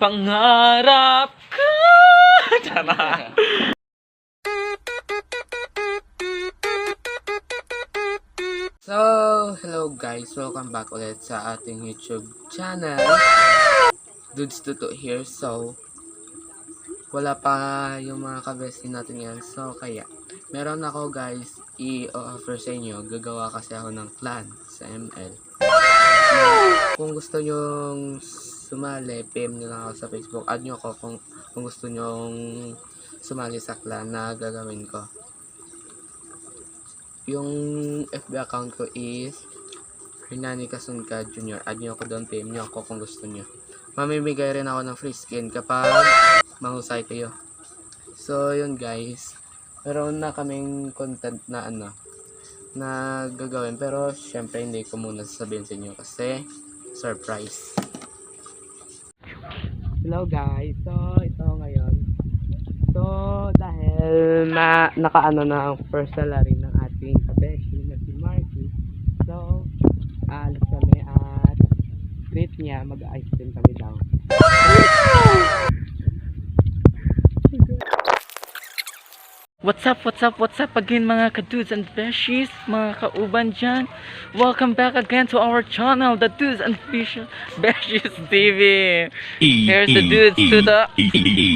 pangarap ka. Tara. So, hello guys, welcome back ulit sa ating YouTube channel. Dudes Tuto here. So, wala pa yung mga kabesti natin yan. So, kaya, meron ako guys, i-offer sa inyo. Gagawa kasi ako ng clan sa ML. Kung gusto nyong sumali, PM nyo lang ako sa Facebook. Add nyo ako kung gusto nyong sumali sa clan na gagawin ko. Yung FB account ko is Hernani Kasunka Jr. Add nyo ako doon, PM nyo ako kung gusto nyo. Mamimigay rin ako ng free skin kapag mahusay kayo. So, yun guys. Meron na kaming content na na gagawin. Pero, syempre, hindi ko muna sasabihin sa inyo kasi surprise. Hello guys. So, ito ngayon. So, dahil nakaano na ang first salary ng ating kabeshi na si Marky. So, alis kami at treat niya, mag-ice cream kami daw. What's up again mga ka-dudes and beshies, mga kauban dyan. Welcome back again to our channel, the Dudes and Beshies TV. Here's the Dudes Tuto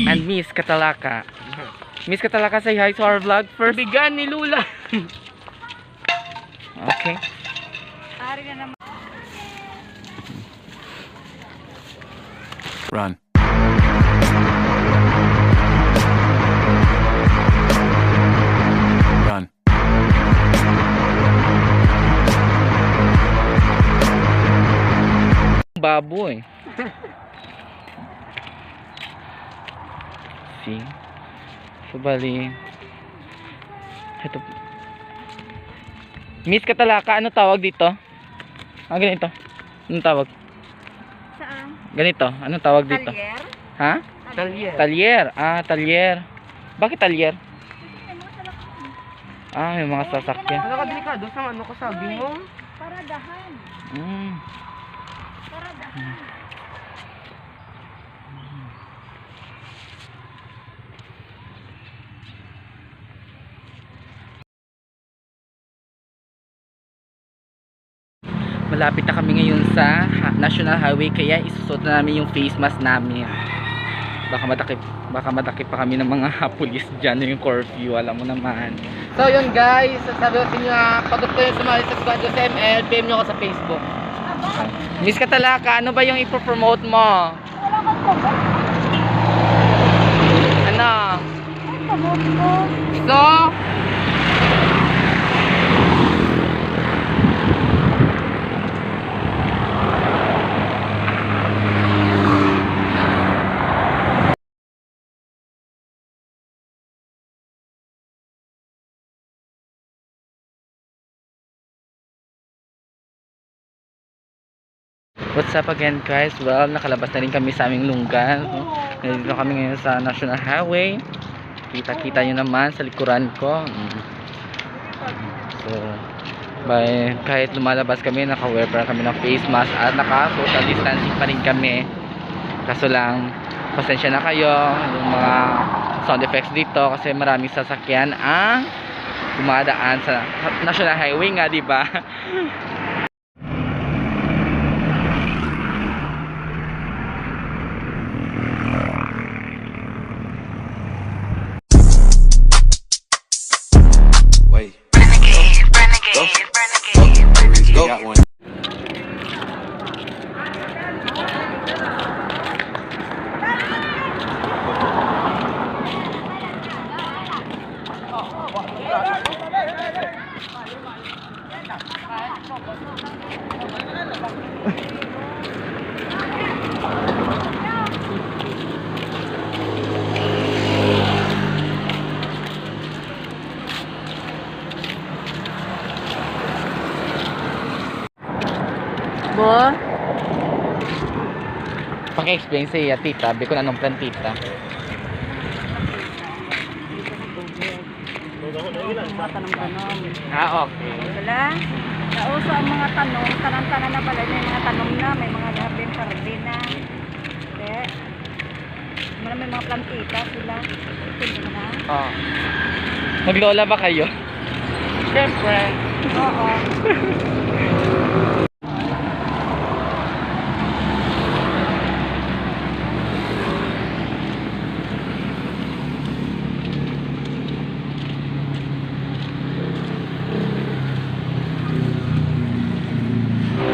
and Miss Katalaka. Miss Katalaka, say hi to our vlog first. Bigan ni Lula. Okay. Run. Run. Baboy. See? So, bali. Ito. Miss Katalaka, ano tawag dito? Ganito. Anong tawag? Saan? Ganito. Anong tawag dito? Talyer? Ha? Talyer. Talyer. Talyer. Bakit talyer? May mga sasakyan. Nakakadelikado sa ano kasabi mo? Paradahan. Mm. Paradahan. Malapit na kami ngayon sa National Highway, kaya isusot na namin yung face mask namin. Baka madakip pa kami ng mga pulis dyan, yung curfew, alam mo naman. So yun guys, sasabi ko sa inyo na pag gusto yung sumali sa squad sa ML, PM nyo ako sa Facebook. Miss Katalaka, ano ba yung ipopromote mo? Wala kang tagot. Ano? Ang tagot mo. So, What's up again guys? Well, nakalabas na rin kami sa aming lunggan. Nandito kami ngayon sa National Highway. Kita-kita nyo naman sa likuran ko. So, kahit lumalabas kami, naka-wear pa kami ng face mask at naka-social distancing pa rin kami. Kaso lang, pasensya na kayo yung mga sound effects dito kasi maraming sasakyan ang dumadaan sa National Highway nga, di ba? Wait. Go. Got one. Bo? Paki-explain sa tita, sabi ko na anong plan tita. Okay. Wala. Nauso ang mga tanong. Tanan-tanan na pala. May mga tanong na. May mga labing sardina. Okay. may mga plantita sila. Ito mo na. Oh. Maglola ba kayo? Siyempre. Oo.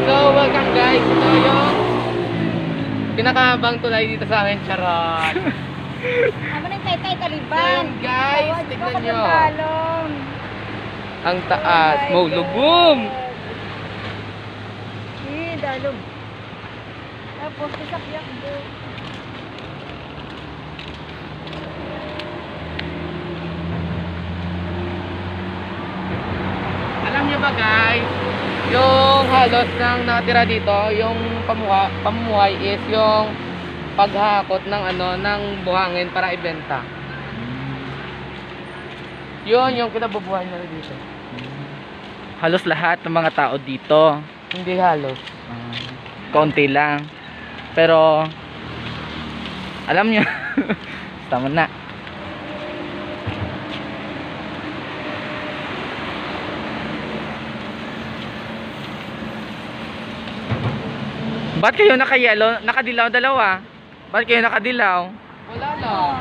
So, welcome guys. Ito yung pinakahabang tulay dito sa amin. Charot. Ano na yung tay-tay taliban? Ayan, guys, Tawad tignan ko, nyo. katalong. Ang taas. Mo, lugom. Dalog. Tapos, isakyak doon. Alam nyo ba guys, yung halos ng nakatira dito, yung pamumuhay is yung paghakot ng ng buhangin para ibenta. Yun yung kinabubuhay nila dito. Halos lahat ng mga tao dito. Hindi halos. Konti lang. Pero alam nyo, tama na. Ba't kayo naka-yellow? Nakadilaw dalawa? Ba't kayo nakadilaw? Wala lang.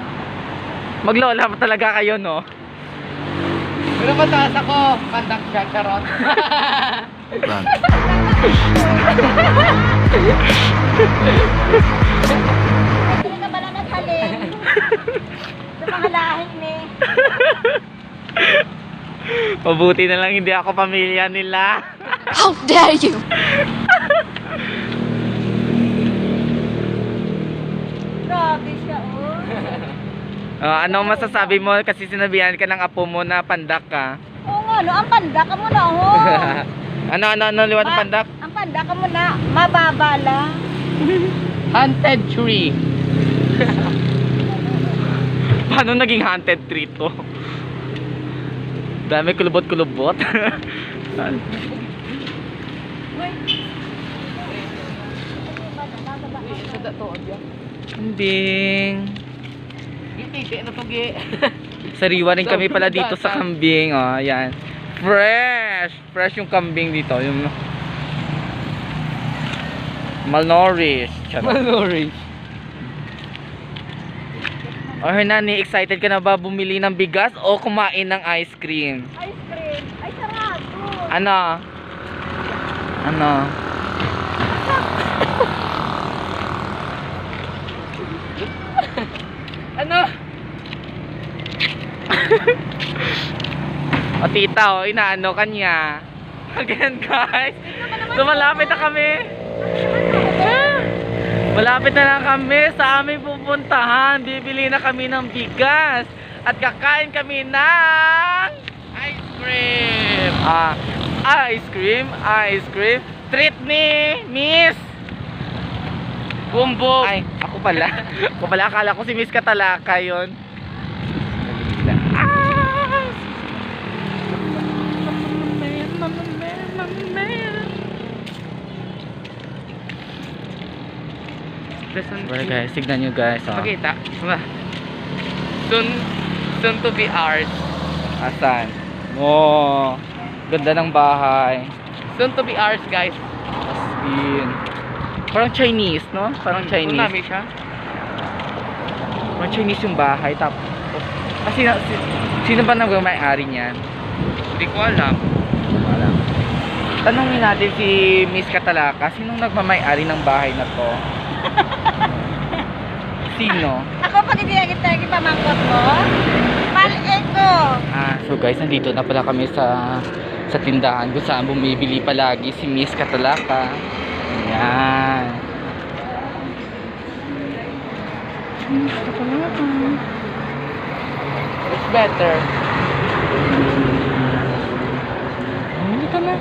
Maglola pa talaga kayo, no? Pero mataas ako, pandak siya, charot. Run. Hindi ka pala naghalin. Sa pangalahin ni. Mabuti na lang hindi ako pamilya nila. How dare you! Grabe siya, oh. Ano masasabi mo kasi sinabihan ka ng apo mo na pandak ka? Oo nga, no? Ang panda ka mo na, oh. ano liwat ng pandak? Ang panda ka mo na, mababa lang. Haunted tree. Paano naging haunted tree to? Dami kulubot-kulubot. Sa dato, diyan. Kambing. Giti, ano to, gi? Sariwa rin kami pala dito sa kambing. Oh, ayan. Fresh! Fresh yung kambing dito. Yung malnourished. Malnourished. Oh, Hernani, excited ka na ba bumili ng bigas o kumain ng ice cream? Ice cream. Ay, sarado. Ano? Ano? Ano? O tita, o inaano kanya. Again guys, lumalapit na kami. Malapit na lang kami sa aming pupuntahan. Bibili na kami ng bigas at kakain kami ng Ice cream. Ice cream. Treat ni Miss Bumbog. Ay, ako pala. Akala ko si Miss Katalaka yun. Well guys, tignan nyo guys. Oh. Pakita. Soon to be ours. Asan? Oh, ganda ng bahay. Soon to be ours, guys. As in, parang Chinese, no? Parang Chinese. Unami siya. Parang Chinese yung bahay. Tapos, sino ba nagmamay-ari niyan? Hindi ko alam. Wala. Tanungin natin si Miss Katalaka, sinong nagmamay-ari ng bahay na to? Sino? Ako, pag hindi kita pamangkot mo, maliit ko. So guys, nandito na pala kami sa tindahan kung saan bumibili palagi si Miss Katalaka. Ayan. Miss Katalaka. It's better. Bumili ka na.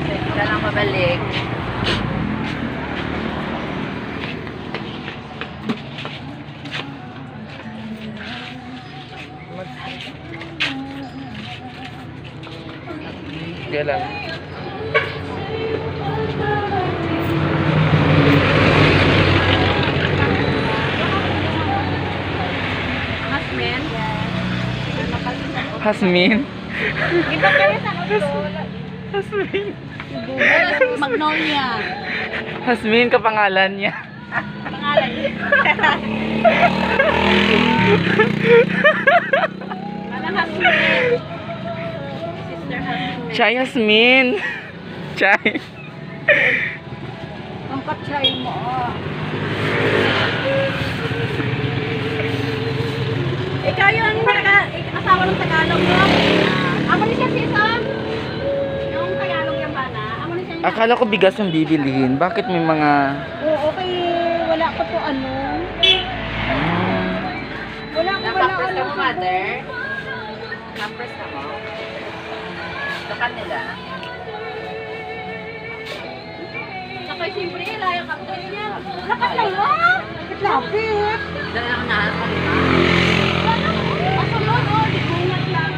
Isa lang mabalik. Kaya lang. Hasmin? Iba kayo sa ulo. Hasmin. Magnolia. Hasmin kapangalan niya. Pangalan niya. Alam Hasmin. Sister Hasmin. Chay Hasmin. Chay. Ang katsay mo. Ikaw yung asawa ng Tagalog mo? Amo ni siya sisa? Yung Tagalog yung bana? Amo ni siya? Akala ko bigas yung bibilihin. Bakit may mga... Oo, okay. Wala ko po ano. Wala ko ano. Mother? Numbers na mo? Sa kanila? Sakay siyempre, layo ka po niya. Lakat lang yun. Lapit. Dala lang na sa kanila. Pasunod, oh. Di bungat lang.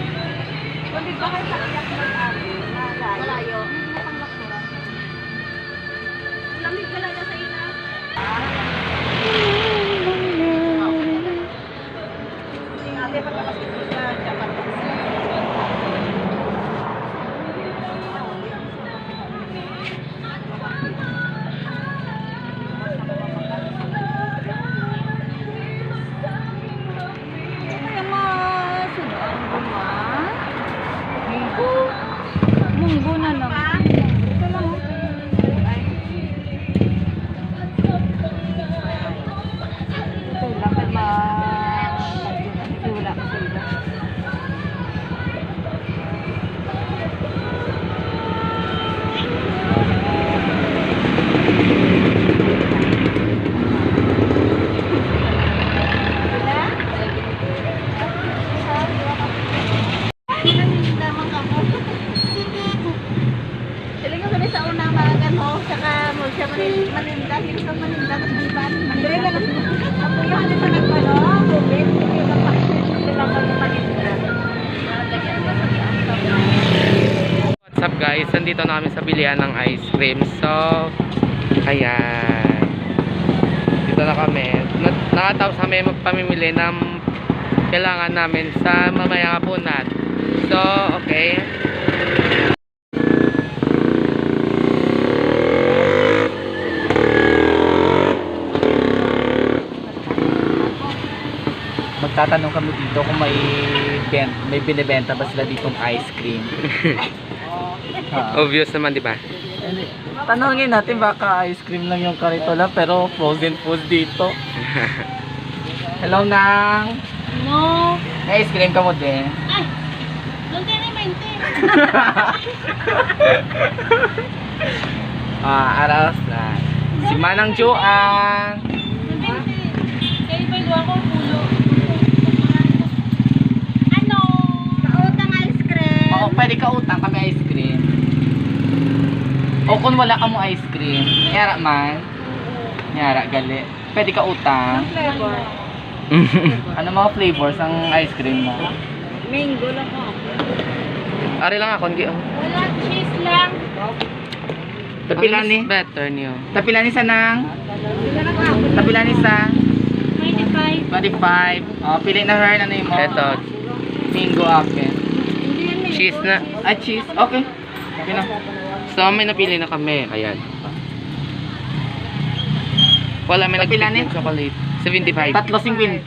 Kundi ba kayo sa iyak mo malayo? Lamig talaga sa ina. Ate, pagkakasikot ka, dapat munggo na lang. Ito lang. Ito lang kay wala ko sila. Siling ko sa unang mga gano, saka mo siya maninda, hindi ka maninda, tapos di ba? Hindi lang ako. Ako yung halit sa nagpano, COVID, yung kapaksin, sila ko yung maninda. What's up guys? Nandito na kami sa bilihan ng ice cream. So, ayan. Dito na kami. Nakatapos kami magpamimili ng kailangan namin sa mamayang hapunan. So, okay. Magtatanong kami dito kung may binibenta ba sila ditong ice cream. Obvious naman, di ba? Tanongin natin baka ice cream lang yung karitola pero frozen food dito. Hello, Nang! No. May ice cream ka mo din. Ay! Doon kayo na maintin. Aras na. Si Manang Joang. Kayo ba yung ako pulo? Ano? Kautang ice cream. Oo, pwede ka utang kami ice cream. O kung wala ka mo ice cream, nyara man. Nyara, gali. Pwede ka utang. Flavor. Ano mga flavors ang ice cream mo? Mango lang ako. Ari lang ako. Wala, cheese lang. Tapilani. Better niyo. Tapilani sa Nang. Wala na ako. Tapilani sa 25. 25. Oh, pili na her. Ano yung mo? Ito. Mango apple. Hindi yan mango. Cheese na. Ah, cheese. Okay. Okay na. So, may napili na kami. Ayan. Wala, may Napilani? nagpili chocolate. 75. Tatlo 50.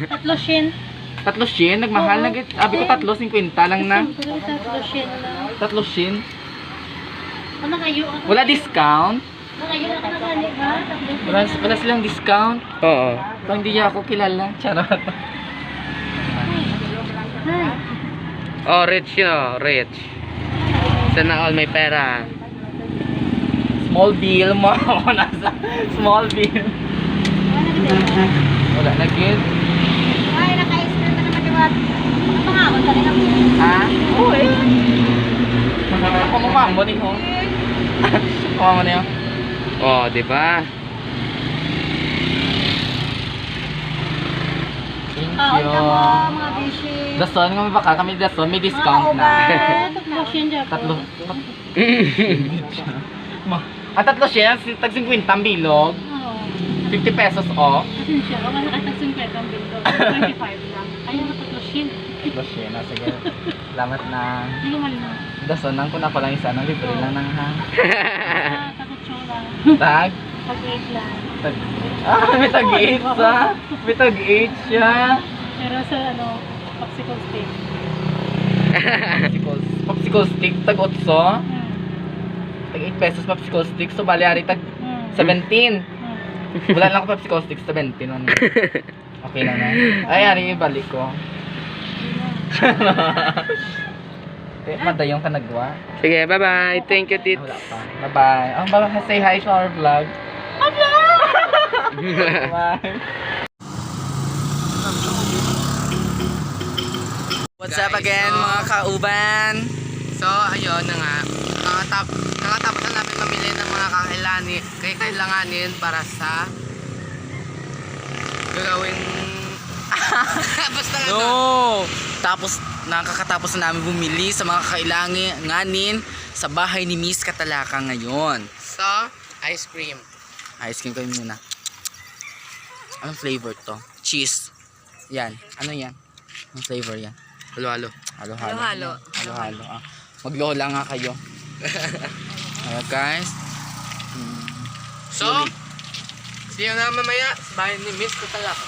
Tatlo shin. Tatlo shin. Nagmahal na. Sabi ko tatlo 50 lang na. Tatlo shin lang. Tatlo shin. Ano kayo? Wala discount. Nakayo na ka na gani ba? Wala silang discount. Oo. Kung hindi niya ako kilala. Charot. Oh, rich yun. Oh, rich. Sana all may pera. Small bill mo. Ako nasa small bill. Wala na kid. Ay, naka-ice cream na naman diwat. Ano pa nga ako? Dali na mo. Ha? Oo eh. Ako mo mambo ni ko. Ako mo niyo. Oh, di ba? Thank Kaon you. ka mo, mga dishes. Dason nga may baka kami dason may discount na. Tatlo shin dyan po. Tatlo. Ang tatlo siya, tag 50 ang bilog. Oo. 50 pesos off. Asin siya. O nga nakatag 50 ang bill ko. 25 lang. Ayaw na tatlo shin. ko siya. No? Sige. Salamat na. Hindi naman na. Dasonan ko na pala isa. Nang libre lang ng ha. Takutsura. Tag? Pag-8 lang. Tag. May tag-8 sa. May tag-8 siya. Pero sa popsicle stick. Popsicle stick, tag-8. Tag 8 pesos popsicle stick. So, bali, ari tag 17. Wala lang ako popsicle stick, 17. Ano? Okay lang na. Ay, ari, balik ko. Madayong ka nagwa. Sige, bye-bye. Thank you, Tits. Wala pa. Bye-bye. Oh, bye-bye. Say hi to our vlog. Bye. What's up again, mga kauban? So, ayun na nga. Kakatapos na namin mamili ng mga kailanganin para sa gagawin. Basta nga to. No! Tapos, nakakatapos na namin bumili sa mga kailanganin sa bahay ni Miss Katalaka ngayon. So, ice cream. Ice cream kayo muna. Anong flavor to? Cheese. Yan. Ano yan? Anong flavor yan? Halo-halo. Halo-halo. Halo-halo. Ah. Maglola nga kayo. Alright guys. So, see you na mamaya sa bahay ni Miss Katalaka.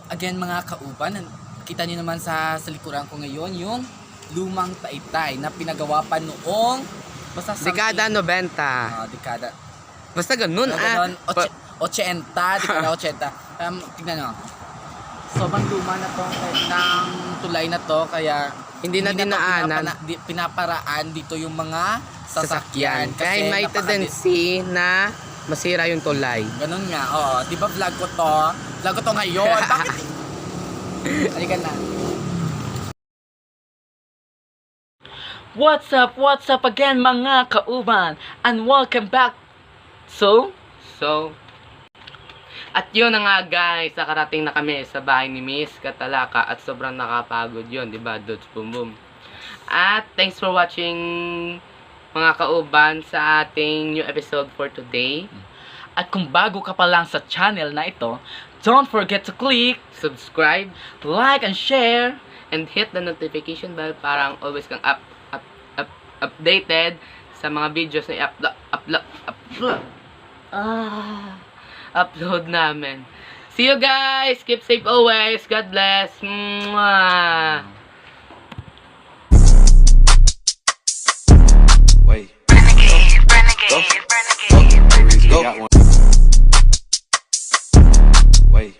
Again mga kauban, kita niyo naman sa likuran ko ngayon yung lumang Taytay na pinagawa pa noong basta Dekada 90. Dekada. Basta ganun Ganon, 80, dekada 80. Tignan nyo. Sobrang luma na to ng tulay na to kaya Hindi na dinaanan. Pinaparaan dito yung mga sasakyan. Kahit may tendency na masira yung tulay. Ganun nga, oo. Di ba vlog ko to? Vlog ko to ngayon. Bakit? Halika na. What's up again mga kauban? And welcome back. So, At yun na nga guys, nakarating na kami sa bahay ni Miss Katalaka at sobrang nakapagod yun, di ba? Dudes boom boom. At thanks for watching mga kauban sa ating new episode for today. at kung bago ka pa lang sa channel na ito, don't forget to click, Subscribe like, and share. and hit the notification bell para always kang updated sa mga videos na upload namin. See you guys! Keep safe always! God bless! Mwah! Wait. Go. Go. Wait.